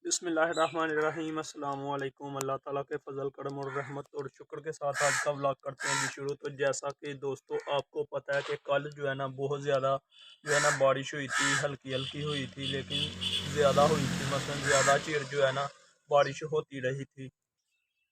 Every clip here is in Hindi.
बिस्मिल्लाहिर्रहमानिर्रहीम अस्सलाम वालेकुम। अल्लाह ताला के फ़ज़ल करम और रहमत और शुक्र के साथ आज का व्लॉग करते हैं जी शुरू। तो जैसा कि दोस्तों आपको पता है कि कल जो है ना बहुत ज़्यादा जो है ना बारिश हुई थी, हल्की हल्की हुई थी लेकिन ज़्यादा हुई थी, मसलन ज़्यादा चिर जो है ना बारिश होती रही थी।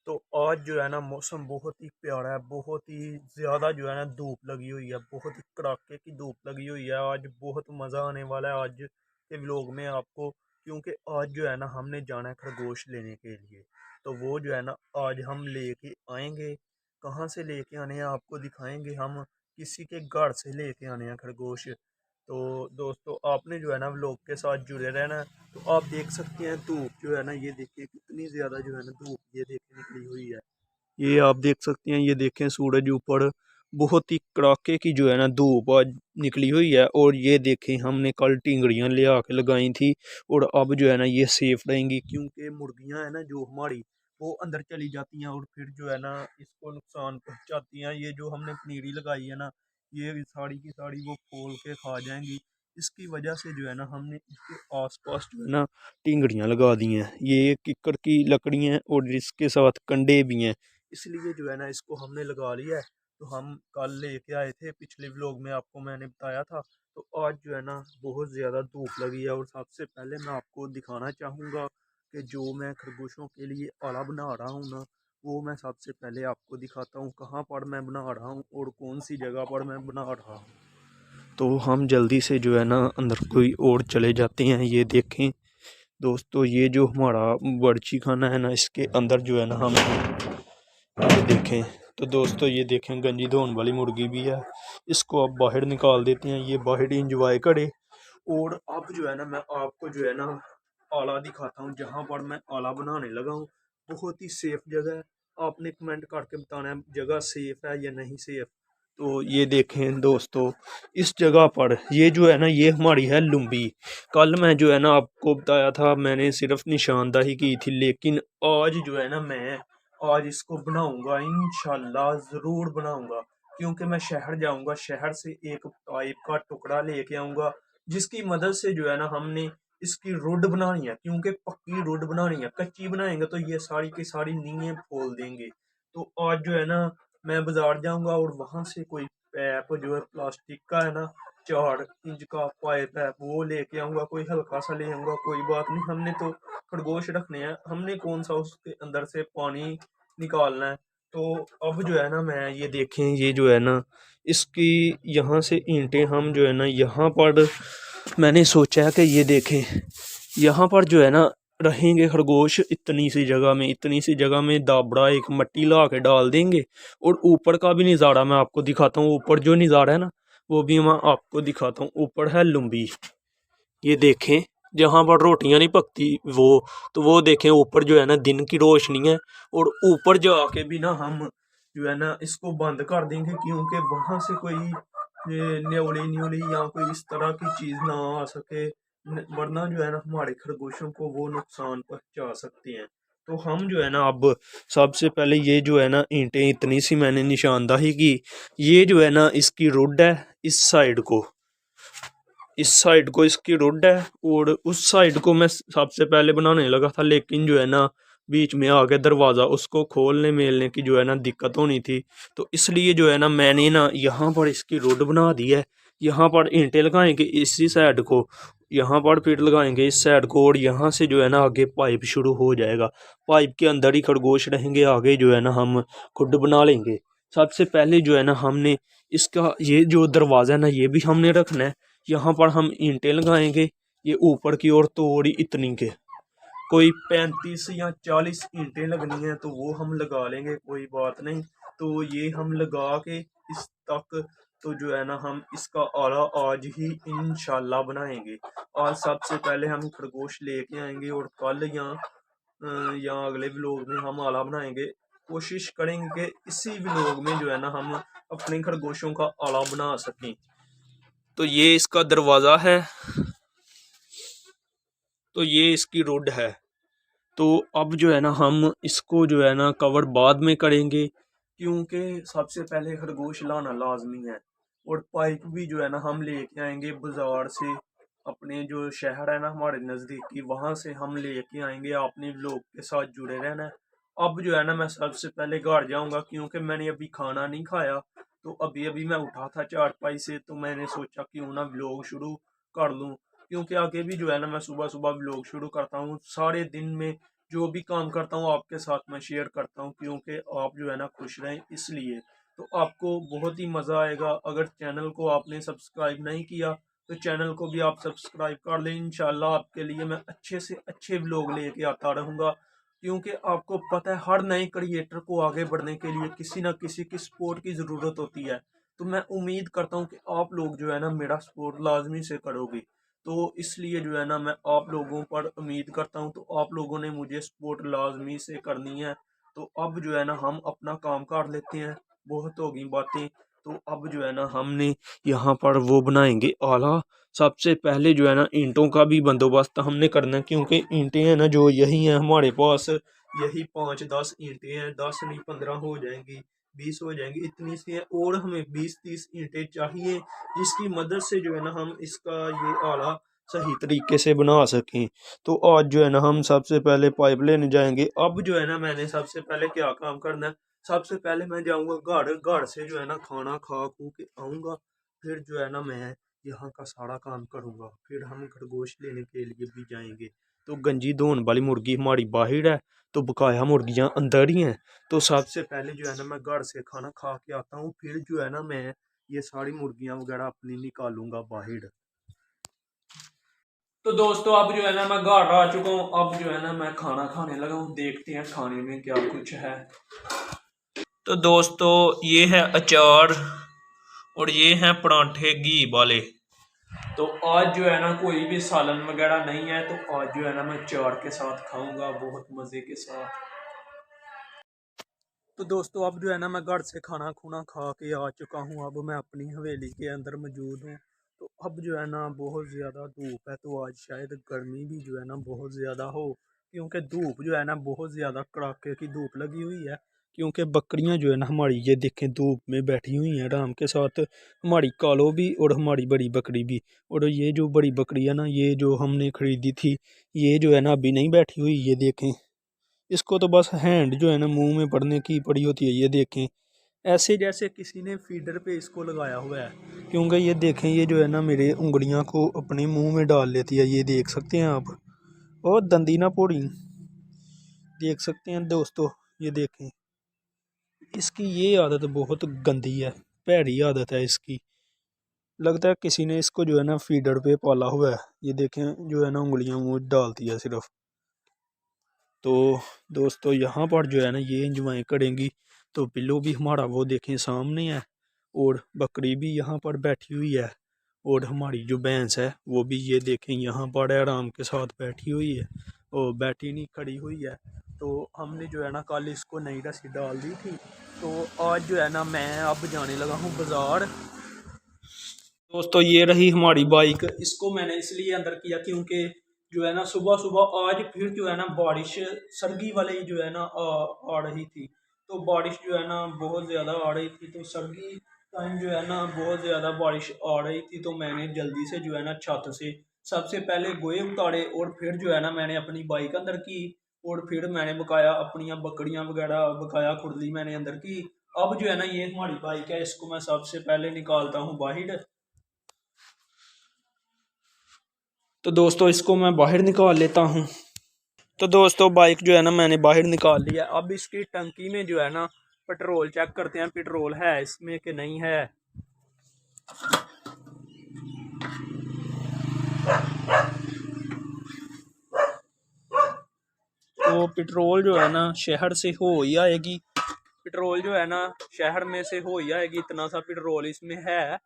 तो आज जो है ना मौसम बहुत ही प्यारा है, बहुत ही ज़्यादा जो है ना धूप लगी हुई है, बहुत ही कड़ाके की धूप लगी हुई है। आज बहुत मज़ा आने वाला है आज के व्लॉग में आपको, क्योंकि आज जो है ना हमने जाना है खरगोश लेने के लिए। तो वो जो है ना आज हम लेके आएंगे। कहाँ से लेके आने हैं आपको दिखाएंगे, हम किसी के घर से लेके आने हैं खरगोश। तो दोस्तों आपने जो है ना व्लॉग के साथ जुड़े रहना है। तो आप देख सकते हैं धूप जो है ना, ये देखिए कितनी ज़्यादा जो है ना धूप ये देखिए निकली हुई है। ये आप देख सकते हैं, ये देखें सूरज ऊपर, बहुत ही कड़ाके की जो है ना धूप आज निकली हुई है। और ये देखें हमने कल टिंगड़ियाँ ले आके लगाई थी और अब जो है ना ये सेफ रहेंगी, क्योंकि मुर्गियाँ है ना जो हमारी वो अंदर चली जाती हैं और फिर जो है ना इसको नुकसान पहुँचाती हैं। ये जो हमने पनीरी लगाई है ना, ये साड़ी की साड़ी वो खोल के खा जाएंगी। इसकी वजह से जो है ना हमने इसके आसपास जो है ना टिंगड़ियाँ लगा दी हैं। ये किक्कर की लकड़ियाँ हैं और इसके साथ कंडे भी हैं, इसलिए जो है ना इसको हमने लगा लिया है। तो हम कल लेके आए थे, पिछले व्लॉग में आपको मैंने बताया था। तो आज जो है ना बहुत ज़्यादा धूप लगी है और सबसे पहले मैं आपको दिखाना चाहूँगा कि जो मैं खरगोशों के लिए आला बना रहा हूँ ना, वो मैं सबसे पहले आपको दिखाता हूँ कहाँ पर मैं बना रहा हूँ और कौन सी जगह पर मैं बना रहा हूँ। तो हम जल्दी से जो है ना अंदर कोई और चले जाते हैं। ये देखें दोस्तों, ये जो हमारा बर्ची खाना है ना, इसके अंदर जो है ना हम ये देखें। तो दोस्तों ये देखें गंजी धोने वाली मुर्गी भी है, इसको अब बाहर निकाल देते हैं, ये बाहर इंजॉय करे। और अब जो है ना मैं आपको जो है ना आला दिखाता हूँ, जहाँ पर मैं आला बनाने लगा हूँ। बहुत ही सेफ जगह है, आपने कमेंट करके बताना है जगह सेफ है या नहीं सेफ। तो ये देखें दोस्तों, इस जगह पर ये जो है ना ये हमारी है लुम्बी। कल मैं जो है ना आपको बताया था, मैंने सिर्फ निशानदाही की थी, लेकिन आज जो है ना मैं आज इसको बनाऊंगा, इंशाल्लाह ज़रूर बनाऊंगा। क्योंकि मैं शहर जाऊंगा, शहर से एक पाइप का टुकड़ा लेके आऊंगा, जिसकी मदद से जो है ना हमने इसकी रोड बनानी है। क्योंकि पक्की रोड बनानी है, कच्ची बनाएंगे तो ये सारी की सारी नींवें खोल देंगे। तो आज जो है ना मैं बाजार जाऊंगा और वहां से कोई पैप जो है प्लास्टिक का है ना 4 इंच का पाइप है वो लेके आऊंगा, कोई हल्का सा ले आऊंगा, कोई बात नहीं। हमने तो खरगोश रखने हैं, हमने कौन सा उसके अंदर से पानी निकालना है। तो अब जो है ना मैं ये देखें, ये जो है ना इसकी यहाँ से ईंटें हम जो है ना यहाँ पर मैंने सोचा है कि ये देखें यहाँ पर जो है ना रहेंगे खरगोश। इतनी सी जगह में दाबड़ा एक मट्टी ला के डाल देंगे। और ऊपर का भी नज़ारा मैं आपको दिखाता हूँ, ऊपर जो नज़ारा है ना वो भी मैं आपको दिखाता हूँ। ऊपर है लुम्बी, ये देखें जहाँ पर रोटियां नहीं पकती वो, तो वो देखें ऊपर जो है ना दिन की रोशनी है। और ऊपर जाके भी ना हम जो है ना इसको बंद कर देंगे, क्योंकि वहां से कोई न्योली न्योली या कोई इस तरह की चीज ना आ सके, वरना जो है ना हमारे खरगोशों को वो नुकसान पहुंचा सकते हैं। तो हम जो है ना अब सबसे पहले ये जो है ना ईंटें इतनी सी मैंने निशानदाही की, ये जो है ना इसकी रोड है, इस साइड को इसकी रोड है। और उस साइड को मैं सबसे पहले बनाने लगा था, लेकिन जो है ना बीच में आ गया दरवाज़ा, उसको खोलने मेलने की जो है ना दिक्कत होनी थी। तो इसलिए जो है ना मैंने ना यहाँ पर इसकी रोड बना दी है। यहाँ पर ईंटें लगाएंगे इसी साइड को, यहाँ पर फिर लगाएंगे इस साइड को, और यहाँ से जो है ना आगे पाइप शुरू हो जाएगा। पाइप के अंदर ही खरगोश रहेंगे, आगे जो है ना हम खुद बना लेंगे। सबसे पहले जो है ना हमने इसका ये जो दरवाज़ा है ना ये भी हमने रखना है। यहाँ पर हम ईंटें लगाएंगे, ये ऊपर की ओर तोड़ी इतनी के कोई 35 या 40 ईंटें लगनी है, तो वो हम लगा लेंगे, कोई बात नहीं। तो ये हम लगा के इस तक तो जो है ना हम इसका आला आज ही इंशाल्लाह बनाएंगे। आज सबसे पहले हम खरगोश लेके आएंगे और कल या अगले व्लॉग में हम आला बनाएंगे। कोशिश करेंगे कि इसी व्लॉग में जो है ना हम अपने खरगोशों का आला बना सकें। तो ये इसका दरवाज़ा है, तो ये इसकी रोड है। तो अब जो है ना हम इसको जो है ना कवर बाद में करेंगे, क्योंकि सबसे पहले खरगोश लाना लाजमी है। और पाइप भी जो है ना हम लेके आएंगे बाजार से, अपने जो शहर है ना हमारे नज़दीकी, वहाँ से हम लेके आएंगे। आपने व्लॉग के साथ जुड़े रहना है। अब जो है ना मैं सबसे पहले घर जाऊंगा, क्योंकि मैंने अभी खाना नहीं खाया। तो अभी अभी मैं उठा था चारपाई से, तो मैंने सोचा क्यों ना व्लॉग शुरू कर लूँ, क्योंकि आगे भी जो है ना मैं सुबह सुबह व्लॉग शुरू करता हूँ। सारे दिन में जो भी काम करता हूँ आपके साथ मैं शेयर करता हूँ, क्योंकि आप जो है ना खुश रहें इसलिए। तो आपको बहुत ही मज़ा आएगा। अगर चैनल को आपने सब्सक्राइब नहीं किया तो चैनल को भी आप सब्सक्राइब कर लें। इंशाल्लाह आपके लिए मैं अच्छे से अच्छे व्लॉग लेके आता रहूँगा, क्योंकि आपको पता है हर नए क्रिएटर को आगे बढ़ने के लिए किसी ना किसी की सपोर्ट की ज़रूरत होती है। तो मैं उम्मीद करता हूँ कि आप लोग जो है ना मेरा सपोर्ट लाजमी से करोगे। तो इसलिए जो है ना मैं आप लोगों पर उम्मीद करता हूँ, तो आप लोगों ने मुझे सपोर्ट लाजमी से करनी है। तो अब जो है ना हम अपना काम कर लेते हैं, बहुत होगी बातें। तो अब जो है ना हमने यहाँ पर वो बनाएंगे आला। सबसे पहले जो है ना ईंटों का भी बंदोबस्त हमने करना है, क्योंकि ईंटें हैं ना जो यही हैं हमारे पास, यही 5-10 ईंटें हैं। 10 नहीं 15 हो जाएंगी, 20 हो जाएंगी, इतनी सी है। और हमें 20-30 ईंटें चाहिए, जिसकी मदद से जो है ना हम इसका ये आला सही तरीके से बना सकें। तो आज जो है ना हम सबसे पहले पाइप लेने जाएंगे। अब जो है ना मैंने सबसे पहले क्या काम करना है, सबसे पहले मैं जाऊंगा घर। घर से जो है ना खाना खा खू के आऊँगा, फिर जो है ना मैं यहाँ का सारा काम करूँगा। फिर हम खरगोश लेने के लिए भी जाएंगे। तो गंजी धोने वाली मुर्गी हमारी बाहर है, तो बकाया मुर्गियाँ अंदर ही हैं। तो सबसे पहले जो है ना मैं घर से खाना खा के आता हूँ, फिर जो है ना मैं ये सारी मुर्गियाँ वगैरह अपनी निकालूंगा बाहर। तो दोस्तों अब जो है ना मैं घर आ चुका हूँ। अब जो है ना मैं खाना खाने लगा हूँ, देखते हैं खाने में क्या कुछ है। तो दोस्तों ये है अचार और ये हैं परांठे घी वाले। तो आज जो है ना कोई भी सालन वगैरह नहीं है, तो आज जो है ना मैं चार के साथ खाऊंगा बहुत मज़े के साथ। तो दोस्तों अब जो है ना मैं घर से खाना खुना खा के आ चुका हूँ। अब मैं अपनी हवेली के अंदर मौजूद हूँ। तो अब जो है ना बहुत ज़्यादा धूप है, तो आज शायद गर्मी भी जो है ना बहुत ज़्यादा हो, क्योंकि धूप जो है ना बहुत ज़्यादा कड़ाके की धूप लगी हुई है। क्योंकि बकरियां जो है ना हमारी ये देखें धूप में बैठी हुई हैं आराम के साथ, हमारी कालो भी और हमारी बड़ी बकरी भी। और ये जो बड़ी बकरी है ना, ये जो हमने ख़रीदी थी, ये जो है ना अभी नहीं बैठी हुई, ये देखें। इसको तो बस हैंड जो है ना मुंह में पड़ने की पड़ी होती है, ये देखें। ऐसे जैसे किसी ने फीडर पे इसको लगाया हुआ है, क्योंकि ये देखें ये जो है ना मेरे उंगलियां को अपने मुंह में डाल लेती है, ये देख सकते हैं आप। और दंदी ना पोड़ी, देख सकते हैं दोस्तों, ये देखें। इसकी ये आदत बहुत गंदी है, भैड़ी आदत है इसकी। लगता है किसी ने इसको जो है ना फीडर पे पाला हुआ है। ये देखें जो है ना उंगलियां मुँह डालती है सिर्फ। तो दोस्तों यहाँ पर जो है ना ये इंजॉय करेंगी। तो बिल्लो भी हमारा वो देखें सामने है, और बकरी भी यहाँ पर बैठी हुई है, और हमारी जो भैंस है वो भी ये देखें यहाँ पर आराम के साथ बैठी हुई है, और बैठी नहीं खड़ी हुई है। तो हमने जो है ना कल इसको नई रस्सी डाल दी थी। तो आज जो है ना मैं अब जाने लगा हूँ बाज़ार। दोस्तों ये रही हमारी बाइक। इसको मैंने इसलिए अंदर किया क्योंकि जो है ना सुबह सुबह आज फिर जो है ना बारिश सर्दी वाली जो है ना आ रही थी। तो बारिश जो है ना बहुत ज़्यादा आ रही थी, तो सर्दी टाइम जो है ना बहुत ज़्यादा बारिश आ रही थी। तो मैंने जल्दी से जो है ना छत से सबसे पहले गोए उतारे, और फिर जो है ना मैंने अपनी बाइक अंदर की, और फिर मैंने बकाया अपनी बकरियां वगैरह बकाया खुरली मैंने अंदर की। अब जो है ना ये हमारी बाइक है, इसको मैं सबसे पहले निकालता हूँ बाहर। तो दोस्तों इसको मैं बाहर निकाल लेता हूँ। तो दोस्तों बाइक जो है ना मैंने बाहर निकाल लिया। अब इसकी टंकी में जो है ना पेट्रोल चेक करते हैं, पेट्रोल है इसमें कि नहीं है। तो पेट्रोल जो है ना शहर से हो ही आएगी, पेट्रोल जो है ना शहर में से हो ही आएगी, इतना सा पेट्रोल इसमें है।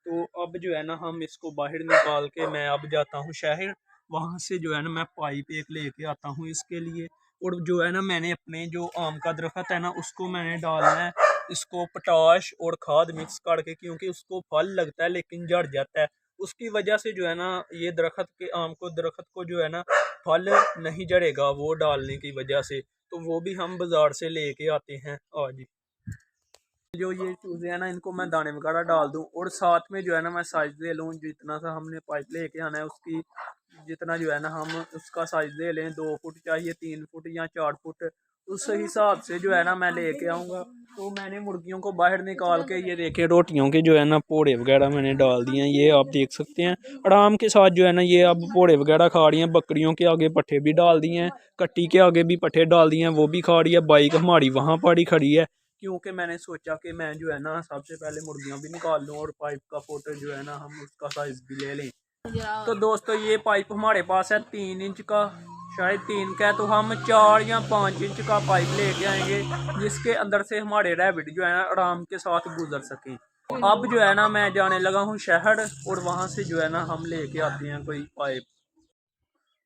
तो अब जो है ना हम इसको बाहर निकाल के मैं अब जाता हूँ शहर। वहाँ से जो है ना मैं पाइप एक लेके आता हूँ इसके लिए। और जो है ना मैंने अपने जो आम का दरख्त है ना उसको मैंने डालना है, इसको पोटाश और खाद मिक्स करके, क्योंकि उसको फल लगता है लेकिन झड़ जाता है। उसकी वजह से जो है ना ये दरख्त के आम को दरख्त को जो है ना फल नहीं झड़ेगा वो डालने की वजह से। तो वो भी हम बाज़ार से लेके आते हैं आज। जो ये चूजे हैं ना, इनको मैं दाने वगैरह डाल दूं और साथ में जो है ना मैं साइज ले लूं, जितना सा हमने पाइप लेके आना है उसकी जितना जो है ना हम उसका साइज ले लें, 2 फुट चाहिए, 3 फुट या 4 फुट, उस हिसाब से जो है ना मैं लेके आऊँगा। तो मैंने मुर्गियों को बाहर निकाल के ये देखे रोटियों के जो है ना पोड़े वगैरह मैंने डाल दिए हैं, ये आप देख सकते हैं आराम के साथ जो है ना ये अब पोड़े वगैरह खा रही हैं। बकरियों के आगे पट्ठे भी डाल दिए हैं, कट्टी के आगे भी पट्ठे डाल दिए हैं, वो भी खा रही है। बाइक हमारी वहाँ पड़ी खड़ी है, क्योंकि मैंने सोचा कि मैं जो है ना सबसे पहले मुर्गियाँ भी निकाल लूँ और पाइप का फुट जो है ना हम उसका साइज भी ले लें। तो दोस्तों ये पाइप हमारे पास है 3 इंच का, शायद 3 का है, तो हम 4 या 5 इंच का पाइप लेके आएंगे जिसके अंदर से हमारे रैबिट जो है ना आराम के साथ गुजर सकें। अब जो है ना मैं जाने लगा हूँ शहर और वहाँ से जो है ना हम लेके आते हैं कोई पाइप।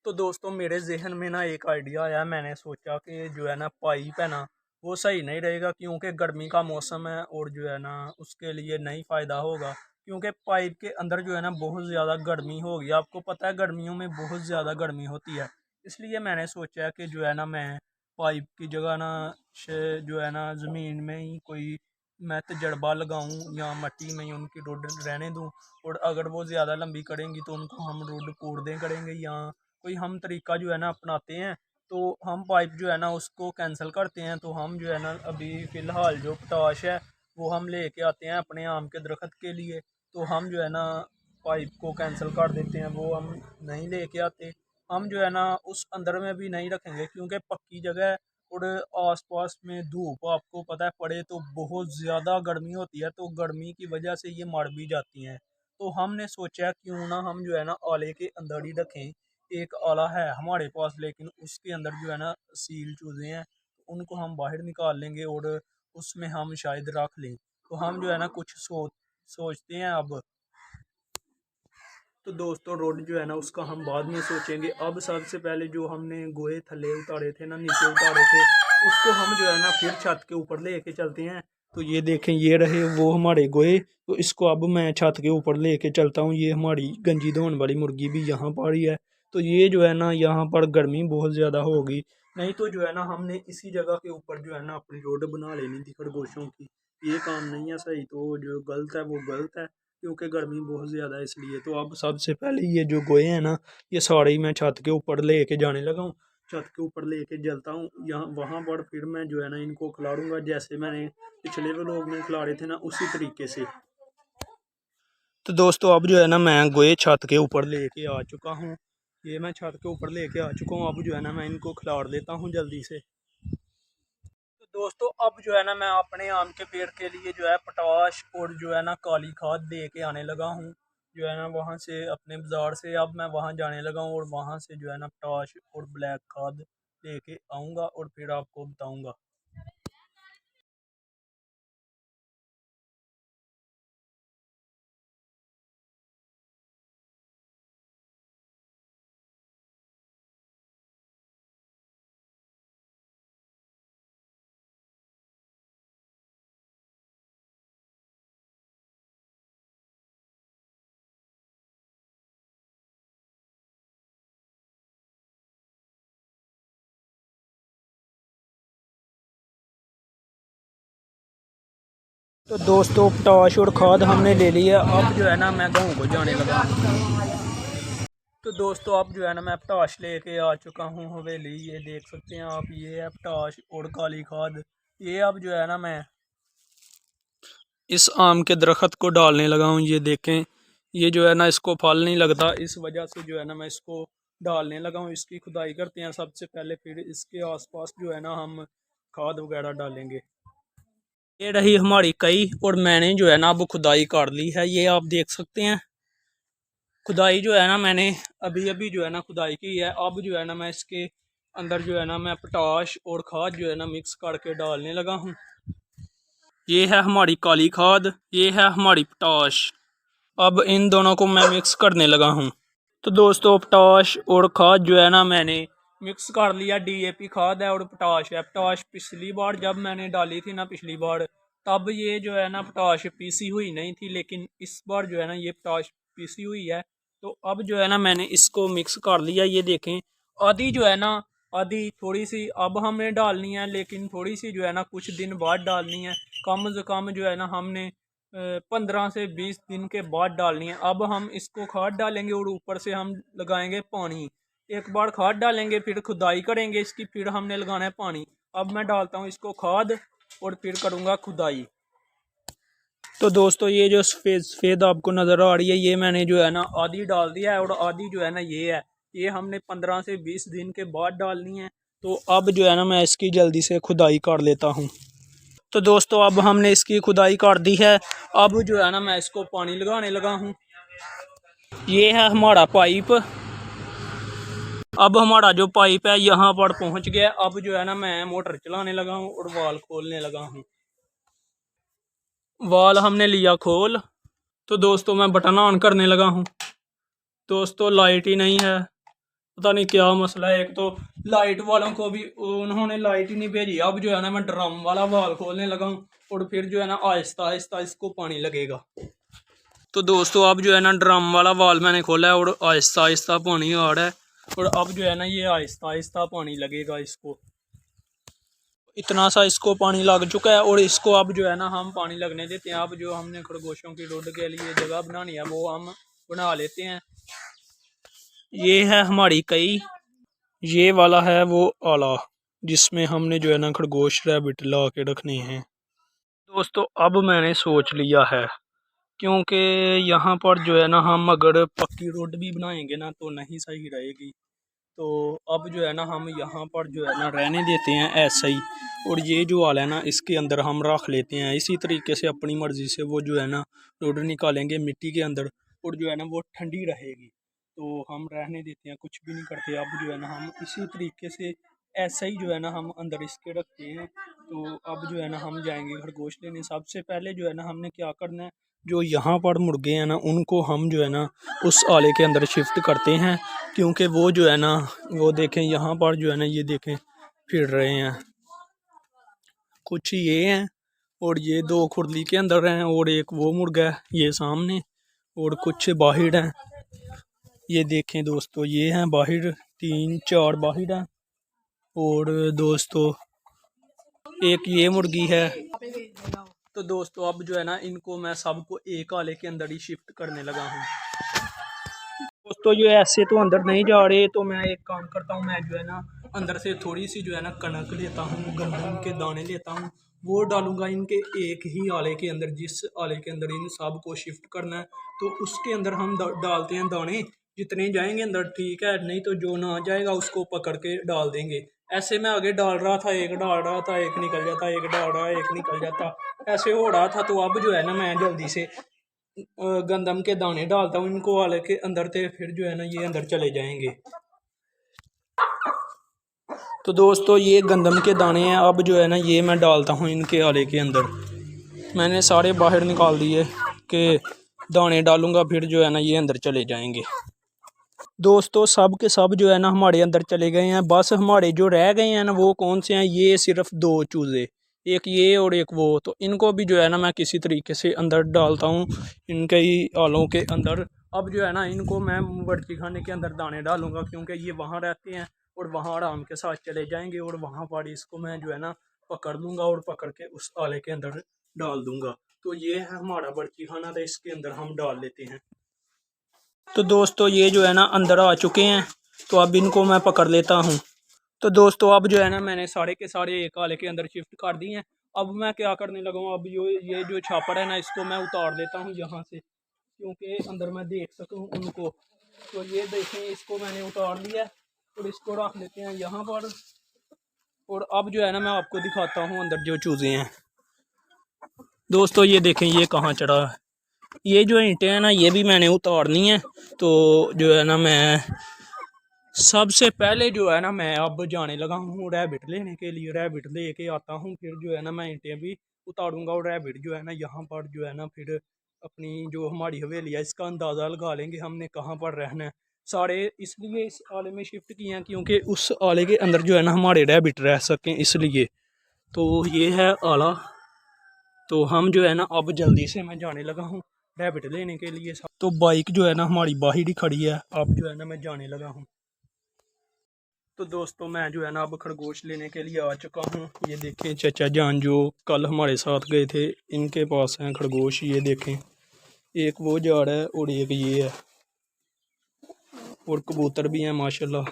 तो दोस्तों मेरे जहन में ना एक आइडिया आया, मैंने सोचा कि जो है ना पाइप है ना वो सही नहीं रहेगा, क्योंकि गर्मी का मौसम है और जो है ना उसके लिए नहीं फ़ायदा होगा, क्योंकि पाइप के अंदर जो है ना बहुत ज़्यादा गर्मी होगी। आपको पता है गर्मियों में बहुत ज़्यादा गर्मी होती है, इसलिए मैंने सोचा कि जो है ना मैं पाइप की जगह ना जो है ना ज़मीन में ही कोई मैं तजर्बा लगाऊं या मट्टी में ही उनकी रोड रहने दूं, और अगर वो ज़्यादा लंबी करेंगी तो उनको हम रोड पूर दें करेंगे, या कोई हम तरीका जो है ना अपनाते हैं। तो हम पाइप जो है ना उसको कैंसिल करते हैं। तो हम जो है ना अभी फ़िलहाल जो पोटाश है वो हम लेके आते हैं अपने आम के दरख्त के लिए। तो हम जो है ना पाइप को कैंसिल कर देते हैं, वो हम नहीं लेके आते। हम जो है ना उस अंदर में भी नहीं रखेंगे, क्योंकि पक्की जगह है और आसपास में धूप आपको पता है पड़े तो बहुत ज़्यादा गर्मी होती है, तो गर्मी की वजह से ये मर भी जाती हैं। तो हमने सोचा क्यों ना हम जो है ना आले के अंदर ही रखें। एक आला है हमारे पास, लेकिन उसके अंदर जो है ना सील चूजे हैं, तो उनको हम बाहर निकाल लेंगे और उसमें हम शायद रख लें। तो हम जो है ना कुछ सोचते हैं अब। तो दोस्तों रोड जो है ना उसका हम बाद में सोचेंगे। अब सबसे पहले जो हमने गोए थल्ले उतारे थे ना, नीचे उतारे थे, उसको हम जो है ना फिर छत के ऊपर लेके चलते हैं। तो ये देखें ये रहे वो हमारे गोए, तो इसको अब मैं छत के ऊपर लेके चलता हूँ। ये हमारी गंजी धोने वाली मुर्गी भी यहाँ पर ही है। तो ये जो है ना यहाँ पर गर्मी बहुत ज़्यादा होगी, नहीं तो जो है ना हमने इसी जगह के ऊपर जो है ना अपनी रोड बना लेनी थी खरगोशों की। ये काम नहीं है सही, तो जो गलत है वो गलत है, क्योंकि गर्मी बहुत ज़्यादा है इसलिए। तो अब सबसे पहले ये जो गोए हैं ना ये सारे ही मैं छत के ऊपर लेके जाने लगा हूँ। छत के ऊपर लेके जलता हूँ यहाँ वहाँ पर, फिर मैं जो है ना इनको खिलाऊंगा जैसे मैंने पिछले व्लॉग में खिलाए थे ना उसी तरीके से। तो दोस्तों अब जो है ना मैं गोए छत के ऊपर लेके आ चुका हूँ। ये मैं छत के ऊपर लेके आ चुका हूँ। अब जो है ना मैं इनको खिलाड़ देता हूँ जल्दी से। तो दोस्तों अब जो है ना मैं अपने आम के पेड़ के लिए जो है पोटाश और जो है ना काली खाद दे के आने लगा हूँ। जो है ना वहाँ से अपने बाज़ार से अब मैं वहाँ जाने लगा हूँ और वहाँ से जो है ना पोटाश और ब्लैक खाद लेके आऊँगा और फिर आपको बताऊँगा। तो दोस्तों पोटाश और खाद हमने ले ली है। अब जो है ना मैं गाँव को जाने लगा हूँ। तो दोस्तों अब जो है ना मैं पोटाश लेके आ चुका हूँ हवेली। ये देख सकते हैं आप, ये है पोटाश और काली खाद। ये अब जो है ना मैं इस आम के दरख्त को डालने लगा हूँ। ये देखें ये जो है ना इसको फल नहीं लगता, इस वजह से जो है ना मैं इसको डालने लगा हूँ। इसकी खुदाई करते हैं सबसे पहले, फिर इसके आसपास जो है ना हम खाद वगैरह डालेंगे। ये रही हमारी कई और मैंने जो है ना अब खुदाई कर ली है, ये आप देख सकते हैं। खुदाई जो है ना मैंने अभी अभी जो है ना खुदाई की है। अब जो है ना मैं इसके अंदर जो है ना मैं पोटाश और खाद जो है ना मिक्स करके डालने लगा हूँ। ये है हमारी काली खाद, ये है हमारी पोटाश। अब इन दोनों को मैं मिक्स करने लगा हूँ। तो दोस्तों पोटाश और खाद जो है ना मैंने मिक्स कर लिया। डीएपी खाद है और पोटाश है। पोटाश पिछली बार जब मैंने डाली थी ना पिछली बार, तब ये जो है ना पोटाश पीसी हुई नहीं थी, लेकिन इस बार जो है ना ये पोटाश पीसी हुई है। तो अब जो है ना मैंने इसको मिक्स कर लिया। ये देखें आधी जो है ना आधी थोड़ी सी अब हमें डालनी है, लेकिन थोड़ी सी जो है ना कुछ दिन बाद डालनी है। कम से कम जो है ना हमने 15 से 20 दिन के बाद डालनी है। अब हम इसको खाद डालेंगे और ऊपर से हम लगाएंगे पानी। एक बार खाद डालेंगे, फिर खुदाई करेंगे इसकी, फिर हमने लगाना है पानी। अब मैं डालता हूँ इसको खाद और फिर करूँगा खुदाई। तो दोस्तों ये जो सफ़ेद आपको नज़र आ रही है, ये मैंने जो है ना आधी डाल दिया है और आधी जो है ना ये है। ये हमने 15 से 20 दिन के बाद डालनी है। तो अब जो है ना मैं इसकी जल्दी से खुदाई कर लेता हूँ। तो दोस्तों अब हमने इसकी खुदाई कर दी है। अब जो है ना मैं इसको पानी लगाने लगा हूँ। ये है हमारा पाइप। अब हमारा जो पाइप है यहाँ पर पहुँच गया। अब जो है ना मैं मोटर चलाने लगा हूँ और वाल खोलने लगा हूँ। वाल हमने लिया खोल। तो दोस्तों मैं बटन ऑन करने लगा हूँ। दोस्तों लाइट ही नहीं है, पता नहीं क्या मसला है। एक तो लाइट वालों को भी उन्होंने लाइट ही नहीं भेजी। अब जो है ना मैं ड्रम वाला वाल खोलने लगा हूँ और फिर जो है ना आहिस्ता आहिस्ता इसको पानी लगेगा। तो दोस्तों अब जो है ना ड्रम वाला वाल मैंने खोला है और आहिस्ता आहिस्ता पानी आ रहा है। और अब जो है ना ये आहिस्ता आहिस्ता पानी लगेगा इसको। इतना सा इसको पानी लग चुका है और इसको अब जो है ना हम पानी लगने देते हैं। अब जो हमने खरगोशों की रोड के लिए जगह बनानी है वो हम बना लेते हैं। ये है हमारी कई, ये वाला है वो आला जिसमें हमने जो है ना खरगोश रैबिट ला के रखने हैं। दोस्तों अब मैंने सोच लिया है, क्योंकि यहाँ पर जो है ना हम अगर पक्की रोड भी बनाएंगे ना तो नहीं सही रहेगी। तो अब जो है ना हम यहाँ पर जो है ना रहने देते हैं ऐसा ही। और ये जो वाला है ना इसके अंदर हम रख लेते हैं। इसी तरीके से अपनी मर्ज़ी से वो जो है ना रोड निकालेंगे मिट्टी के अंदर और जो है ना वो ठंडी रहेगी। तो हम रहने देते हैं, कुछ भी नहीं करते। अब जो है ना हम इसी तरीके से ऐसा ही जो है ना हम अंदर इसके रखते हैं। तो अब जो है ना हम जाएंगे खरगोश लेने। सबसे पहले जो है ना हमने क्या करना है, जो यहाँ पर मुर्गे हैं ना उनको हम जो है ना उस आले के अंदर शिफ्ट करते हैं। क्योंकि वो जो है ना वो देखें यहाँ पर जो है ना ये देखें फिर रहे हैं। कुछ ये हैं और ये दो खुरली के अंदर हैं और एक वो मुर्गा है ये सामने, और कुछ बाहर हैं। ये देखें दोस्तों ये हैं बाहर, 3-4 बाहर हैं। और दोस्तों एक ये मुर्गी है। तो दोस्तों अब जो है ना इनको मैं सबको एक आले के अंदर ही शिफ्ट करने लगा हूँ। दोस्तों ये ऐसे तो अंदर नहीं जा रहे, तो मैं एक काम करता हूँ, मैं जो है ना अंदर से थोड़ी सी जो है ना कनक लेता हूँ, गंदम के दाने लेता हूँ, वो डालूंगा इनके एक ही आले के अंदर। जिस आले के अंदर इन सब को शिफ्ट करना है तो उसके अंदर हम डालते हैं दाने। जितने जाएंगे अंदर ठीक है, नहीं तो जो ना जाएगा उसको पकड़ के डाल देंगे। ऐसे मैं आगे डाल रहा था, एक डाल रहा था, एक निकल जाता, एक डाल रहा, एक निकल जाता, ऐसे हो रहा था। तो अब जो है ना मैं जल्दी से गंदम के दाने डालता हूँ इनको आले के अंदर थे, फिर जो है ना ये अंदर चले जाएंगे। तो दोस्तों ये गंदम के दाने हैं। अब जो है ना ये मैं डालता हूँ इनके आले के अंदर। मैंने सारे बाहर निकाल दिए कि दाने डालूंगा, फिर जो है ना ये अंदर चले जाएंगे। दोस्तों सब के सब जो है ना हमारे अंदर चले गए हैं। बस हमारे जो रह गए हैं ना वो कौन से हैं, ये सिर्फ 2 चूज़े, एक ये और एक वो। तो इनको भी जो है ना मैं किसी तरीके से अंदर डालता हूँ इनके ही आलों के अंदर। अब जो है ना इनको मैं बर्ची खाने के अंदर दाने डालूंगा, क्योंकि ये वहाँ रहते हैं और वहाँ आराम के साथ चले जाएंगे। और वहाँ पर इसको मैं जो है ना पकड़ लूँगा और पकड़ के उस आले के अंदर डाल दूँगा। तो ये है हमारा बर्ची खाना, तो इसके अंदर हम डाल लेते हैं। तो दोस्तों ये जो है ना अंदर आ चुके हैं, तो अब इनको मैं पकड़ लेता हूँ। तो दोस्तों अब जो है ना मैंने सारे के सारे एक आले के अंदर शिफ्ट कर दिए हैं। अब मैं क्या करने लगा हूँ, अब ये जो छापर है ना इसको मैं उतार लेता हूँ यहाँ से, क्योंकि अंदर मैं देख सकूँ उनको। तो ये देखें इसको मैंने उतार लिया और इसको रख लेते हैं यहाँ पर। और अब जो है ना मैं आपको दिखाता हूँ अंदर जो चूज़े हैं। दोस्तों ये देखें ये कहाँ चढ़ा है। ये जो ईंटें हैं ना ये भी मैंने उतारनी है। तो जो है ना मैं सबसे पहले जो है ना मैं अब जाने लगा हूँ रैबिट लेने के लिए। रैबिट लेके आता हूँ, फिर जो है ना मैं ईंटें भी उतारूंगा और रैबिट जो है ना यहाँ पर जो है ना फिर अपनी जो हमारी हवेली है इसका अंदाज़ा लगा लेंगे हमने कहाँ पर रहना है। सारे इसलिए इस आले में शिफ्ट किए हैं क्योंकि उस आले के अंदर जो है ना हमारे रैबिट रह सकें, इसलिए। तो ये है आला। तो हम जो है ना अब जल्दी से मैं जाने लगा हूँ रैबिट लेने के लिए। तो बाइक जो है ना हमारी बाहर ही खड़ी है। अब जो है ना मैं जाने लगा हूँ। तो दोस्तों मैं जो है ना अब खरगोश लेने के लिए आ चुका हूँ। ये देखें चचा जान जो कल हमारे साथ गए थे, इनके पास हैं खरगोश। ये देखें, एक वो जा रहा है और एक ये है, और कबूतर भी हैं माशाल्लाह।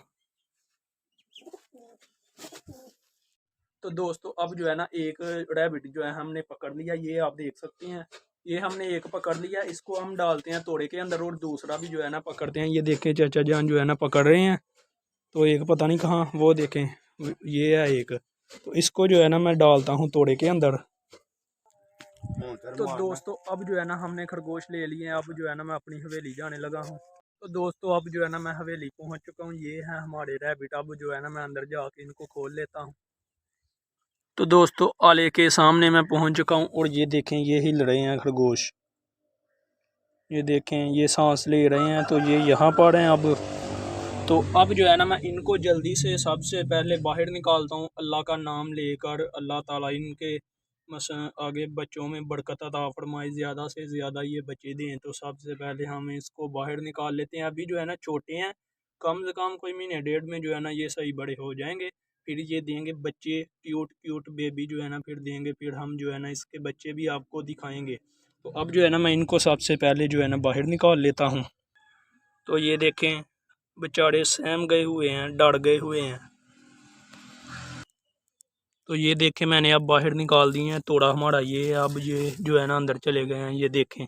तो दोस्तों अब जो है ना एक रैबिट जो है हमने पकड़ लिया, ये आप देख सकते हैं। ये हमने एक पकड़ लिया, इसको हम डालते हैं तोड़े के अंदर, और दूसरा भी जो है ना पकड़ते हैं। ये देखें चाचा जान जो है ना पकड़ रहे हैं। तो एक पता नहीं कहाँ, वो देखें ये है एक। तो इसको जो है ना मैं डालता हूँ तोड़े के अंदर। तो दोस्तों अब जो है ना हमने खरगोश ले लिए हैं। अब जो है ना मैं अपनी हवेली जाने लगा हूँ। तो दोस्तों अब जो है ना मैं हवेली पहुँच चुका हूँ। ये है हमारे रैबिट। अब जो है ना मैं अंदर जाके इनको खोल लेता हूँ। तो दोस्तों आले के सामने मैं पहुँच चुका हूँ, और ये देखें ये हिल रहे हैं खरगोश। ये देखें ये सांस ले रहे हैं, तो ये यहाँ पर हैं अब। तो अब जो है ना मैं इनको जल्दी से सबसे पहले बाहर निकालता हूँ, अल्लाह का नाम लेकर। अल्लाह ताला इनके आगे बच्चों में बरकत अता फरमाए, ज़्यादा से ज़्यादा ये बच्चे दें। तो सबसे पहले हम इसको बाहर निकाल लेते हैं। अभी जो है ना छोटे हैं, कम से कम कोई महीने डेढ़ में जो है ना ये सही बड़े हो जाएंगे। फिर ये देंगे बच्चे, क्यूट क्यूट बेबी जो है ना फिर देंगे। फिर हम जो है ना इसके बच्चे भी आपको दिखाएंगे। तो अब जो है ना मैं इनको सबसे पहले जो है ना बाहर निकाल लेता हूँ। तो ये देखें बेचारे सहम गए हुए हैं, डर गए हुए हैं। तो ये देखें मैंने अब बाहर निकाल दिए हैं। तोड़ा हमारा ये है, अब ये जो है ना अंदर चले गए हैं। ये देखें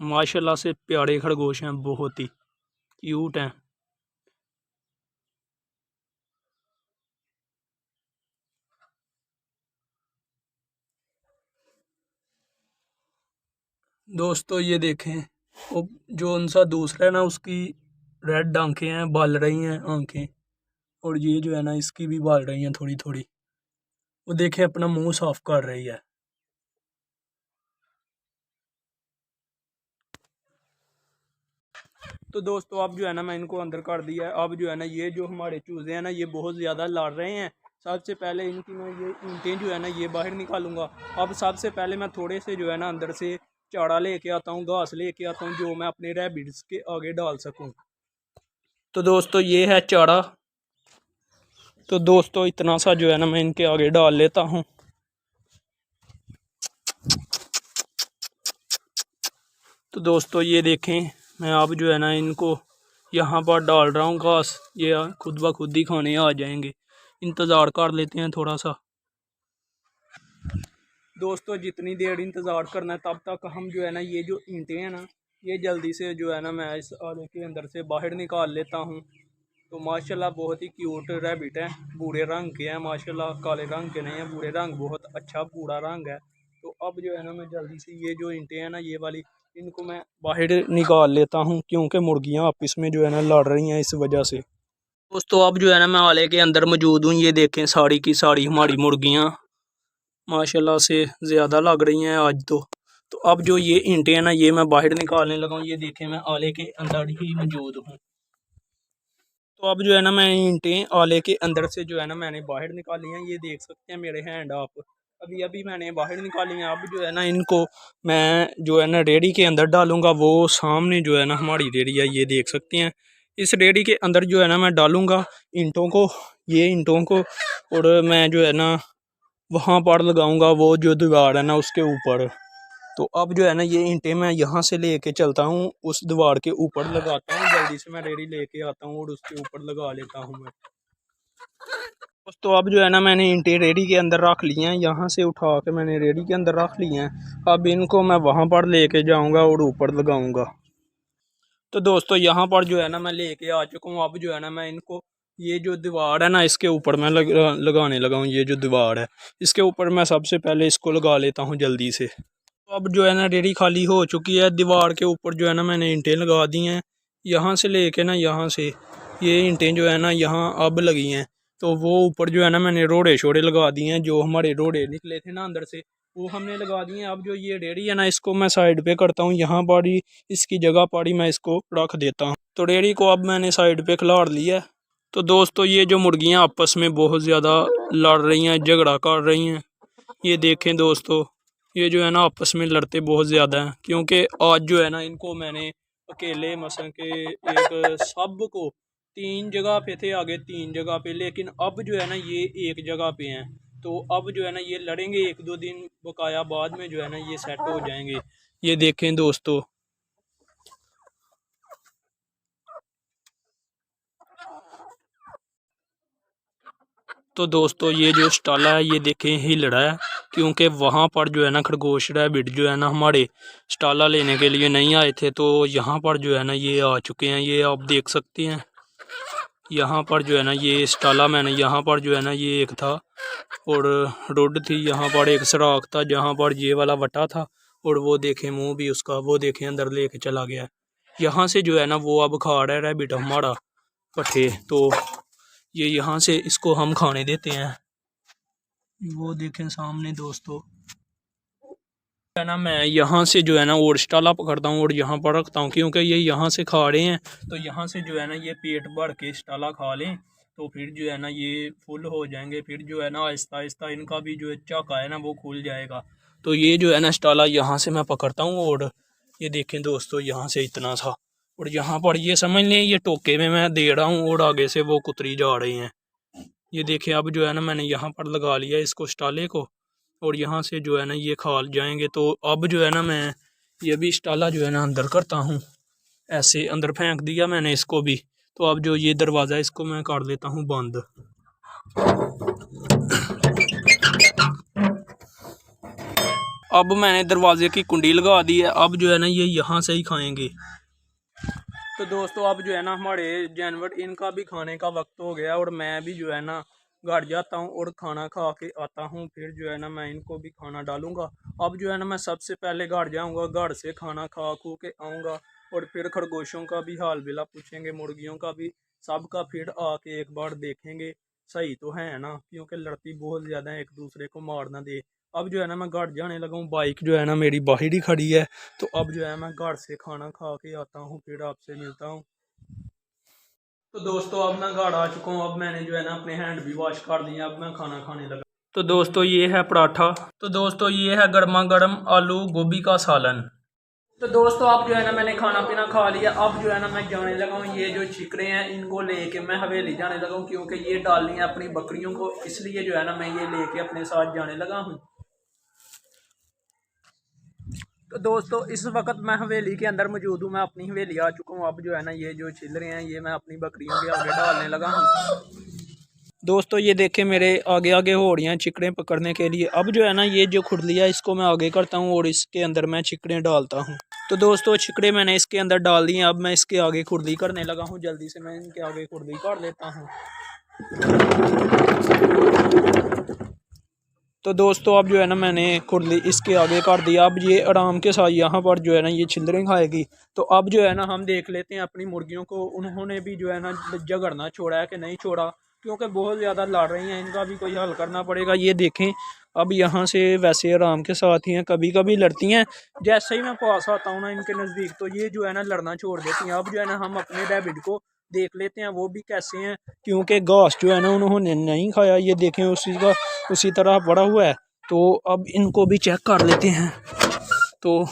माशाल्लाह से प्यारे खरगोश हैं, बहुत ही क्यूट हैं। दोस्तों ये देखें, वो जो उनसा दूसरा है ना उसकी रेड आंखें हैं, बाल रही हैं आंखें। और ये जो है ना इसकी भी बाल रही हैं थोड़ी थोड़ी। वो देखें अपना मुंह साफ कर रही है। तो दोस्तों अब जो है ना मैं इनको अंदर कर दिया है। अब जो है ना ये जो हमारे चूजे हैं ना ये बहुत ज़्यादा लड़ रहे हैं। सबसे पहले इनकी मैं ये ईंटें जो है ना ये बाहर निकालूंगा। अब सबसे पहले मैं थोड़े से जो है ना अंदर से चारा लेके आता हूँ, घास लेके आता हूँ, जो मैं अपने रैबिट्स के आगे डाल सकूँ। तो दोस्तों ये है चारा। तो दोस्तों इतना सा जो है ना मैं इनके आगे डाल लेता हूँ। तो दोस्तों ये देखें मैं अब जो है ना इनको यहाँ पर डाल रहा हूँ घास। ये खुद ब खुद ही खाने आ जाएंगे। इंतज़ार कर लेते हैं थोड़ा सा। दोस्तों जितनी देर इंतज़ार करना है तब तक हम जो है ना ये जो ईंटें हैं ना ये जल्दी से जो है ना मैं इस आले के अंदर से बाहर निकाल लेता हूँ। तो माशाल्लाह बहुत ही क्यूट रैबिट है, भूरे रंग के हैं माशाल्लाह, काले रंग के नहीं हैं, भूरे रंग, बहुत अच्छा भूरा रंग है। तो अब जो है ना मैं जल्दी से ये जो ईंटें हैं ना ये वाली इनको मैं बाहर निकाल लेता हूँ, क्योंकि मुर्गियाँ आपस में जो है ना लड़ रही हैं इस वजह से। दोस्तों अब जो है ना मैं आले के अंदर मौजूद हूँ। ये देखें सारी की सारी हमारी मुर्गियाँ माशाल्लाह से ज़्यादा लग रही हैं आज तो अब जो ये ईंटें हैं ना ये मैं बाहर निकालने लगा हूँ। ये देखें मैं आले के अंदर ही मौजूद हूँ। तो अब जो है ना मैं ईंटें आले के अंदर से जो है ना मैंने बाहर निकाली हैं। ये देख सकते हैं मेरे हैंड आप, अभी अभी मैंने बाहर निकाली हैं। अब जो है ना इनको मैं जो है ना रेड़ी के अंदर डालूंगा। वो सामने जो है ना हमारी रेड़ी है, ये देख सकते हैं। इस रेड़ी के अंदर जो है ना मैं डालूंगा ईंटों को, ये ईंटों को, और मैं जो है ना वहाँ पर लगाऊंगा वो जो दीवार है ना उसके ऊपर। तो अब जो है ना ये ईंटें मैं यहाँ से लेके चलता हूँ, उस दीवार के ऊपर लगाता हूँ। जल्दी से मैं रेडी लेके आता हूँ और उसके ऊपर लगा लेता हूँ मैं। तो अब जो है ना मैंने ईंटें रेडी के अंदर रख ली हैं, यहाँ से उठा के मैंने रेडी के अंदर रख ली हैं। अब इनको मैं वहाँ पर लेके जाऊँगा और ऊपर लगाऊँगा। तो दोस्तों यहाँ पर जो है ना मैं लेके आ चुका हूँ। अब जो है ना मैं इनको ये जो दीवार है ना इसके ऊपर मैं लगाने लगा हूँ। ये जो दीवार है इसके ऊपर मैं सबसे पहले इसको लगा लेता हूँ जल्दी से। तो अब जो है ना रेडी खाली हो चुकी है। दीवार के ऊपर जो है ना मैंने ईंटें लगा दी हैं। यहाँ से लेके ना यहाँ से ये ईंटें जो है ना यहाँ अब लगी हैं। तो वो ऊपर जो है ना मैंने रोड़े शोड़े लगा दिए हैं, जो हमारे रोड़े निकले थे ना अंदर से वो हमने लगा दिए हैं। अब जो ये रेडी है ना इसको मैं साइड पे करता हूँ, यहाँ पर ही इसकी जगह पर ही मैं इसको रख देता हूँ। तो रेडी को अब मैंने साइड पे खिलाड़ लिया है। तो दोस्तों ये जो मुर्गियाँ आपस में बहुत ज़्यादा लड़ रही हैं, झगड़ा कर रही हैं। ये देखें दोस्तों ये जो है ना आपस में लड़ते बहुत ज़्यादा हैं, क्योंकि आज जो है ना इनको मैंने अकेले मसलन के एक सब को 3 जगह पे थे, आगे 3 जगह पे, लेकिन अब जो है ना ये एक जगह पे हैं। तो अब जो है ना ये लड़ेंगे 1-2 दिन बकाया, बाद में जो है ना ये सेट हो जाएंगे। ये देखें दोस्तों, तो दोस्तों ये जो स्टाला है ये देखें हिल रहा है, क्योंकि वहाँ पर जो है ना खरगोश रैबिट जो है ना हमारे स्टाला लेने के लिए नहीं आए थे, तो यहाँ पर जो है ना ये आ चुके हैं। ये आप देख सकते हैं, यहाँ पर जो है ना ये स्टाला मैंने यहाँ पर जो है ना ये एक था और रोड थी, यहाँ पर एक सुराख था जहाँ पर ये वाला वटा था, और वो देखें मुंह भी उसका, वो देखें अंदर लेके चला गया। यहाँ से जो है ना वो अब खा रहा है रैबिट हमारा पट्ठे, तो ये यहाँ से इसको हम खाने देते हैं। वो देखें सामने दोस्तों, है ना मैं यहाँ से जो है ना और स्टाला पकड़ता हूँ और यहाँ पर रखता हूँ, क्योंकि ये यहाँ से खा रहे हैं, तो यहाँ से जो है ना ये पेट भर के स्टाला खा लें तो फिर जो है ना ये फुल हो जाएंगे। फिर जो है ना आहिस्ता आहिस्ता इनका भी जो चाका है ना वो खुल जाएगा। तो ये जो है ना स्टाला यहाँ से मैं पकड़ता हूँ, और ये देखें दोस्तों यहाँ से इतना था, और यहाँ पर ये समझ लें ये टोके में मैं दे रहा हूँ और आगे से वो कुतरी जा रहे हैं। ये देखें अब जो है ना मैंने यहाँ पर लगा लिया इसको स्टाले को, और यहाँ से जो है ना ये खाल जाएंगे। तो अब जो है ना मैं ये भी स्टाला जो है ना अंदर करता हूँ, ऐसे अंदर फेंक दिया मैंने इसको भी। तो अब जो ये दरवाज़ा है इसको मैं कर लेता हूँ बंद। अब मैंने दरवाजे की कुंडी लगा दी है, अब जो है ना ये यहाँ से ही खाएंगे। तो दोस्तों अब जो है ना हमारे जानवर इनका भी खाने का वक्त हो गया, और मैं भी जो है ना घर जाता हूँ और खाना खा के आता हूँ, फिर जो है ना मैं इनको भी खाना डालूंगा। अब जो है ना मैं सबसे पहले घर जाऊँगा, घर से खाना खा खू के आऊँगा, और फिर खरगोशों का भी हाल बेला पूछेंगे, मुर्गियों का भी, सबका फिर आके एक बार देखेंगे सही तो है ना, क्योंकि लड़ती बहुत ज़्यादा है, एक दूसरे को मार ना दे। अब जो है ना मैं घर जाने लगा हूँ, बाइक जो है ना मेरी बाहर ही खड़ी है। तो अब जो है मैं घर से खाना खा के आता हूँ, फिर आपसे मिलता हूँ। तो दोस्तों अब मैं घर आ चुका हूँ, अब मैंने जो है ना अपने हैंड भी वॉश कर दिए, अब मैं खाना खाने लगा। तो दोस्तों ये है पराठा, तो दोस्तों ये है गर्मा गर्म आलू गोभी का सालन। तो दोस्तों अब जो है ना मैंने खाना पीना खा लिया, अब जो है ना मैं जाने लगा हूँ, ये जो छिकरे हैं इनको लेके मैं हवेली जाने लगा हूँ, क्योंकि ये डालनी है अपनी बकरियों को, इसलिए जो है ना मैं ये लेके अपने साथ जाने लगा हूँ। तो दोस्तों इस वक्त मैं हवेली के अंदर मौजूद हूँ, मैं अपनी हवेली आ चुका हूँ। अब जो है ना ये जो छिल रहे हैं ये मैं अपनी बकरियों के आगे डालने लगा हूँ। दोस्तों ये देखें मेरे आगे आगे हो रही हैं चिकड़े पकड़ने के लिए। अब जो है ना ये जो खुरली है इसको मैं आगे करता हूँ और इसके अंदर मैं चिकड़े डालता हूँ। तो दोस्तों छिकड़े मैंने इसके अंदर डाल दिए, अब मैं इसके आगे खुरली करने लगा हूँ, जल्दी से मैं इनके आगे खुरली कर लेता हूँ। तो दोस्तों अब जो है ना मैंने खुरली इसके आगे कर दिया, अब ये आराम के साथ यहाँ पर जो है ना ये छिंदरें खाएगी। तो अब जो है ना हम देख लेते हैं अपनी मुर्गियों को, उन्होंने भी जो है ना झगड़ना छोड़ा है कि नहीं छोड़ा, क्योंकि बहुत ज़्यादा लड़ रही हैं, इनका भी कोई हल करना पड़ेगा। ये देखें अब यहाँ से वैसे आराम के साथ ही हैं, कभी कभी लड़ती हैं, जैसे ही मैं पास आता हूँ ना इनके नज़दीक तो ये जो है ना लड़ना छोड़ देती हैं। अब जो है ना हम अपने रैबिट को देख लेते हैं वो भी कैसे हैं, क्योंकि घास जो है ना उन्होंने नहीं खाया, ये देखें उसी तरह पड़ा हुआ है। तो अब इनको भी चेक कर लेते हैं। तो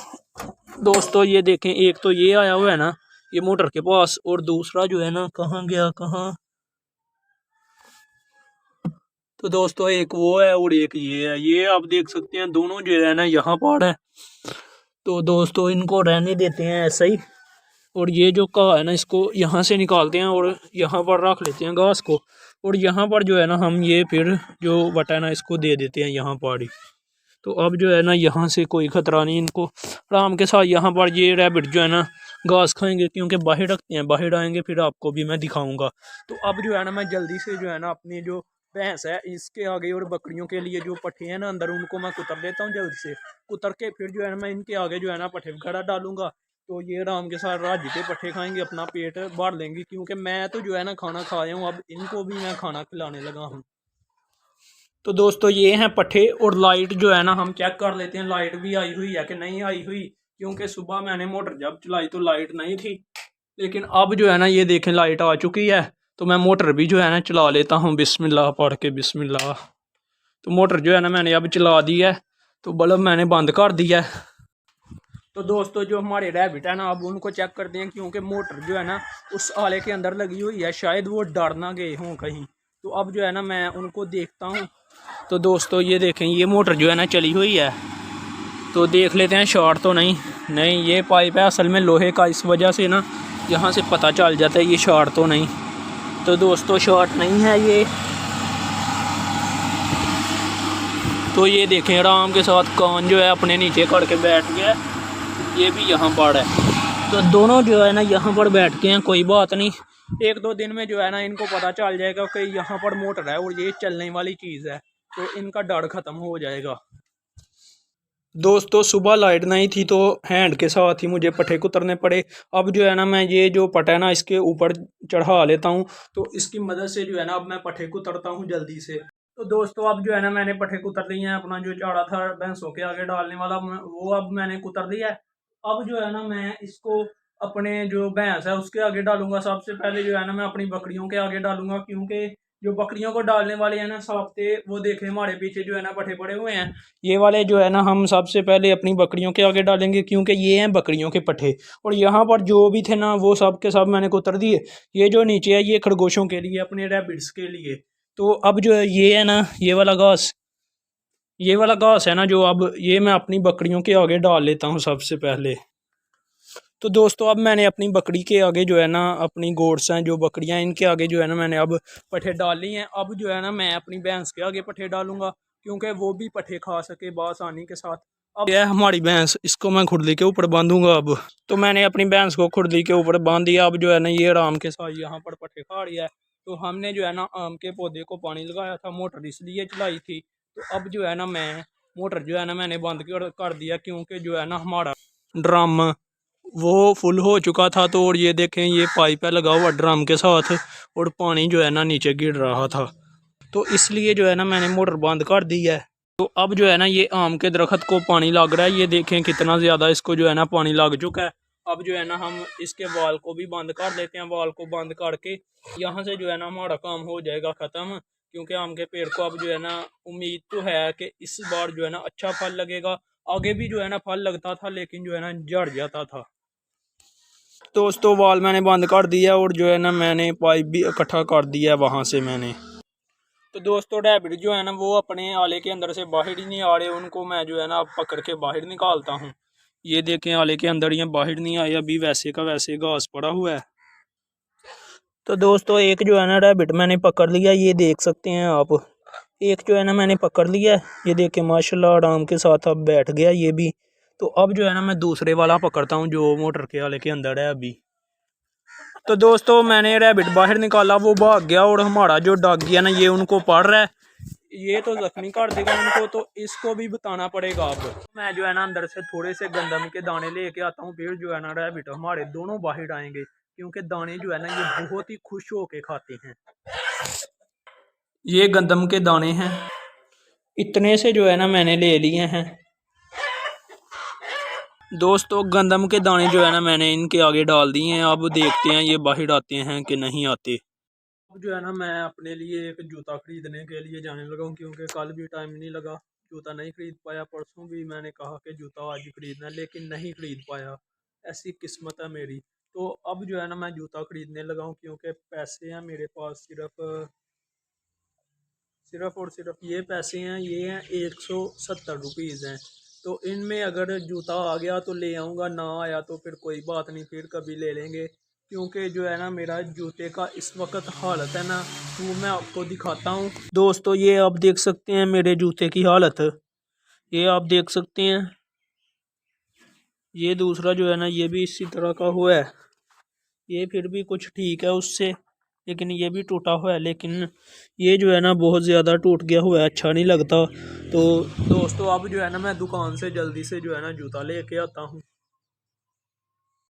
दोस्तों ये देखें एक तो ये आया हुआ है ना ये मोटर के पास, और दूसरा जो है ना कहाँ गया कहाँ। तो दोस्तों एक वो है और एक ये है, ये आप देख सकते हैं दोनों जो है ना यहाँ पर है। तो दोस्तों इनको रहने देते हैं ऐसा ही, और ये जो घाह है ना इसको यहाँ से निकालते हैं और यहाँ पर रख लेते हैं घास को, और यहाँ पर जो है ना हम ये फिर जो वटा है ना इसको दे देते हैं यहाँ पर ही। तो अब जो है ना यहाँ से कोई ख़तरा नहीं, इनको आराम के साथ यहाँ पर ये रैबिट जो है ना घास खाएंगे, क्योंकि बाहर रखते हैं, बाहर आएंगे फिर आपको भी मैं दिखाऊंगा। तो अब जो है ना मैं जल्दी से जो है ना अपनी जो भैंस है इसके आगे और बकरियों के लिए जो पट्ठे हैं ना अंदर उनको मैं कुतर देता हूँ जल्दी से, कुतर के फिर जो है ना मैं इनके आगे जो है ना पट्ठे वगैरह डालूंगा। तो ये आराम के साथ राजी के पट्ठे खाएंगे, अपना पेट भर लेंगे, क्योंकि मैं तो जो है ना खाना खाया हूँ, अब इनको भी मैं खाना खिलाने लगा हूँ। तो दोस्तों ये हैं पट्ठे, और लाइट जो है ना हम चेक कर लेते हैं लाइट भी आई हुई है कि नहीं आई हुई, क्योंकि सुबह मैंने मोटर जब चलाई तो लाइट नहीं थी, लेकिन अब जो है ना ये देखें लाइट आ चुकी है। तो मैं मोटर भी जो है ना चला लेता हूँ बिस्मिल्लाह पढ़ के, बिस्मिल्लाह। तो मोटर जो है ना मैंने अब चला दी है, तो बल्ब मैंने बंद कर दिया है। तो दोस्तों जो हमारे रैबिट है ना, अब उनको चेक करते हैं, क्योंकि मोटर जो है ना उस आले के अंदर लगी हुई है, शायद वो डर ना गए हों कहीं। तो अब जो है ना मैं उनको देखता हूँ। तो दोस्तों ये देखें, ये मोटर जो है ना चली हुई है, तो देख लेते हैं शॉर्ट तो नहीं। नहीं, ये पाइप है असल में लोहे का, इस वजह से ना यहाँ से पता चल जाता है ये शॉर्ट तो नहीं। तो दोस्तों शॉर्ट नहीं है ये। तो ये देखें आराम के साथ कान जो है अपने नीचे करके बैठ गया, ये भी यहाँ पर है। तो दोनों जो है ना यहाँ पर बैठ के हैं, कोई बात नहीं, 1-2 दिन में जो है ना इनको पता चल जाएगा कि यहाँ पर मोटर है और ये चलने वाली चीज़ है, तो इनका डर ख़त्म हो जाएगा। दोस्तों सुबह लाइट नहीं थी तो हैंड के साथ ही मुझे पट्टे उतरने पड़े। अब जो है ना मैं ये जो पट्टा है ना इसके ऊपर चढ़ा लेता हूँ, तो इसकी मदद से जो है ना अब मैं पट्टे उतरता हूँ जल्दी से। तो दोस्तों अब जो है ना मैंने पट्टे कुतर लिए हैं, अपना जो चाड़ा था भैंसों के आगे डालने वाला वो अब मैंने कुतर लिया है। अब जो है ना मैं इसको अपने जो भैंस है उसके आगे डालूंगा। सबसे पहले जो है ना मैं अपनी बकरियों के आगे डालूंगा, क्योंकि जो बकरियों को डालने वाले हैं ना साफ्ते, वो देखें हमारे पीछे जो है ना पट्टे पड़े हुए हैं, ये वाले जो है ना हम सबसे पहले अपनी बकरियों के आगे डालेंगे, क्योंकि ये हैं बकरियों के पट्टे। और यहाँ पर जो भी थे ना वो सब के सब मैंने कुतर दिए। ये जो नीचे है ये खरगोशों के लिए, अपने रैबिट्स के लिए। तो अब जो है ये है ना ये वाला घास है ना, जो अब ये मैं अपनी बकरियों के आगे डाल लेता हूँ सबसे पहले। तो दोस्तों अब मैंने अपनी बकरी के आगे जो है ना, अपनी गोट्स हैं जो बकरियां हैं इनके आगे जो है ना मैंने अब पट्ठे डाल ली हैं। अब जो है ना मैं अपनी भैंस के आगे पट्ठे डालूंगा, क्योंकि वो भी पट्ठे खा सके बासानी के साथ। अब यह हमारी भैंस, इसको मैं खुरली के ऊपर बांधूंगा। अब तो मैंने अपनी भैंस को खुरली के ऊपर बांध दिया। अब जो है ना ये आराम के साथ यहाँ पर पट्ठे खा रही है। तो हमने जो है ना आम के पौधे को पानी लगाया था, मोटर इसलिए चलाई थी। तो अब जो है ना मैं मोटर जो है ना मैंने बंद कर दिया, क्योंकि जो है ना हमारा ड्रम वो फुल हो चुका था। तो और ये देखें ये पाइप है लगा हुआ ड्रम के साथ, और पानी जो है ना नीचे गिर रहा था, तो इसलिए जो है ना मैंने मोटर बंद कर दी है। तो अब जो है ना ये आम के दरख्त को पानी लग रहा है, ये देखें कितना ज़्यादा इसको जो है ना पानी लग चुका है। अब जो है ना हम इसके वाल को भी बंद कर देते हैं। वाल को बंद करके यहाँ से जो है ना हमारा काम हो जाएगा ख़त्म, क्योंकि आम के पेड़ को अब जो है ना उम्मीद तो है कि इस बार जो है ना अच्छा फल लगेगा। आगे भी जो है ना फल लगता था, लेकिन जो है ना झड़ जाता था। दोस्तों वाल मैंने बंद कर दिया, और जो है ना मैंने पाइप भी इकट्ठा कर दिया वहाँ से मैंने। तो दोस्तों रैबिट जो है ना वो अपने आले के अंदर से बाहर ही नहीं आ रहे, उनको मैं जो है ना पकड़ के बाहर निकालता हूँ। ये देखें आले के अंदर ये बाहर नहीं आए, अभी वैसे का वैसे घास पड़ा हुआ है। तो दोस्तों एक जो है ना रैबिट मैंने पकड़ लिया, ये देख सकते हैं आप। एक जो है ना मैंने पकड़ लिया, ये देखें माशाल्लाह आराम के साथ अब बैठ गया ये भी। तो अब जो है ना मैं दूसरे वाला पकड़ता हूँ जो मोटर के आले के अंदर है अभी। तो दोस्तों मैंने रैबिट बाहर निकाला, वो भाग गया, और हमारा जो डॉगी है ना ये उनको पड़ रहा है, ये तो जख्मी कर देगा उनको, तो इसको भी बताना पड़ेगा। अब मैं जो है ना अंदर से थोड़े से गंदम के दाने लेके आता हूँ, फिर जो है ना रैबिट हमारे दोनों बाहर आएंगे, क्योंकि दाने जो है ना ये बहुत ही खुश होके खाते हैं। ये गंदम के दाने हैं, इतने से जो है ना मैंने ले लिए हैं। दोस्तों गंदम के दाने जो है ना मैंने इनके आगे डाल दिए हैं। अब देखते हैं ये बाहर आते हैं कि नहीं आते। अब जो है ना मैं अपने लिए एक जूता खरीदने के लिए जाने लगा हूँ, क्योंकि कल भी टाइम नहीं लगा, जूता नहीं खरीद पाया। परसों भी मैंने कहा कि जूता आज खरीदना है, लेकिन नहीं खरीद पाया। ऐसी किस्मत है मेरी। तो अब जो है ना मैं जूता खरीदने लगा हूँ, क्योंकि पैसे हैं मेरे पास सिर्फ और सिर्फ ये पैसे हैं, ये हैं 170 रुपीज़ हैं। तो इनमें अगर जूता आ गया तो ले आऊँगा, ना आया तो फिर कोई बात नहीं, फिर कभी ले लेंगे। क्योंकि जो है ना मेरा जूते का इस वक्त हालत है ना, वो मैं आपको दिखाता हूँ। दोस्तों ये आप देख सकते हैं मेरे जूते की हालत, ये आप देख सकते हैं। ये दूसरा जो है ना ये भी इसी तरह का हुआ है, ये फिर भी कुछ ठीक है उससे, लेकिन ये भी टूटा हुआ है। लेकिन ये जो है ना बहुत ज़्यादा टूट गया हुआ है, अच्छा नहीं लगता। तो दोस्तों अब जो है ना मैं दुकान से जल्दी से जो है ना जूता लेके आता हूँ।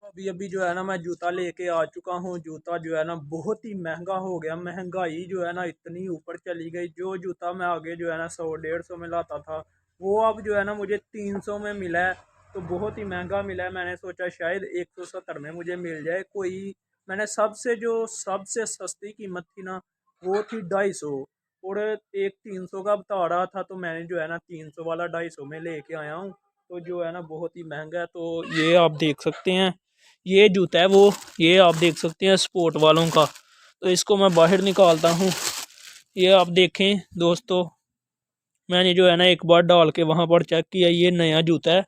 अभी अभी जो है ना मैं जूता लेके आ चुका हूँ। जूता जो है ना बहुत ही महंगा हो गया, महंगाई जो है ना इतनी ऊपर चली गई। जो जूता मैं आगे जो है ना 100-150 में लाता था, वो अब जो है ना मुझे 300 में मिला है। तो बहुत ही महंगा मिला है। मैंने सोचा शायद 170 में मुझे मिल जाए कोई। मैंने सबसे सस्ती कीमत थी ना, वो थी 250, और एक 300 का बता रहा था, तो मैंने जो है ना 300 वाला 250 में लेके आया हूँ। तो जो है ना बहुत ही महंगा है। तो ये आप देख सकते हैं, ये जूता है वो, ये आप देख सकते हैं स्पोर्ट वालों का। तो इसको मैं बाहर निकालता हूँ। ये आप देखें दोस्तों, मैंने जो है ना एक बार डाल के वहाँ पर चेक किया, ये नया जूता है।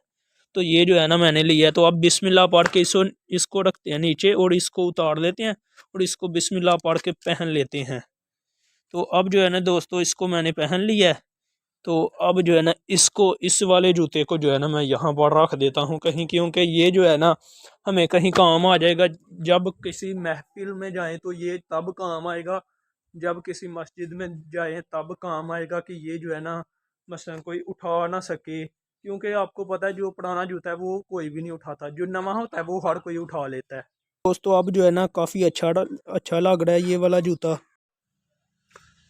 तो ये जो है ना मैंने लिया है। तो अब बिस्मिल्लाह पढ़ के इसको रखते हैं नीचे और इसको उतार लेते हैं और इसको बिस्मिल्लाह पढ़ के पहन लेते हैं। तो अब जो है ना दोस्तों इसको मैंने पहन लिया है। तो अब जो है ना इसको, इस वाले जूते को जो है ना मैं यहाँ पर रख देता हूँ कहीं, क्योंकि ये जो है ना हमें कहीं काम आ जाएगा। जब किसी महफिल में जाएं तो ये तब काम आएगा, जब किसी मस्जिद में जाएं तब काम आएगा कि ये जो है ना मसलन कोई उठा ना सके। क्योंकि आपको पता है जो पुराना जूता है वो कोई भी नहीं उठाता, जो नवा होता है वो हर कोई उठा लेता है। दोस्तों अब जो है ना काफ़ी अच्छा लग रहा है ये वाला जूता।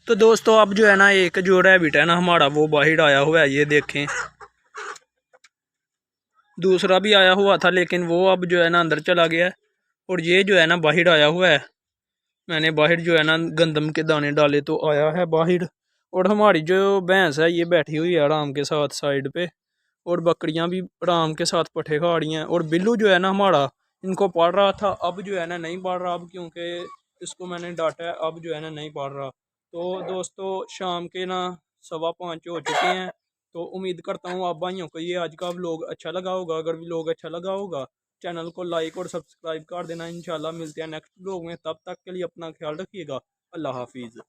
तो दोस्तों अब जो है ना एक जो रैबिट है ना हमारा वो बाहर आया हुआ है, ये देखें। दूसरा भी आया हुआ था लेकिन वो अब जो है ना अंदर चला गया है। और ये जो है ना बाहर आया हुआ है, मैंने बाहर जो है ना गंदम के दाने डाले तो आया है बाहर। और हमारी जो भैंस है ये बैठी हुई है आराम के साथ साइड पे, और बकरियां भी आराम के साथ पट्ठे खा रही हैं। और बिल्लू जो है ना हमारा इनको पढ़ रहा था, अब जो है ना नहीं पढ़ रहा, अब क्योंकि इसको मैंने डांटा है, अब जो है ना नहीं पढ़ रहा। तो दोस्तों शाम के ना 5:15 हो चुके हैं। तो उम्मीद करता हूँ आप भाइयों को ये आज का व्लॉग अच्छा लगा होगा। अगर व्लॉग अच्छा लगा होगा चैनल को लाइक और सब्सक्राइब कर देना। इंशाल्लाह मिलते हैं नेक्स्ट व्लॉग में, तब तक के लिए अपना ख्याल रखिएगा। अल्लाह हाफिज़।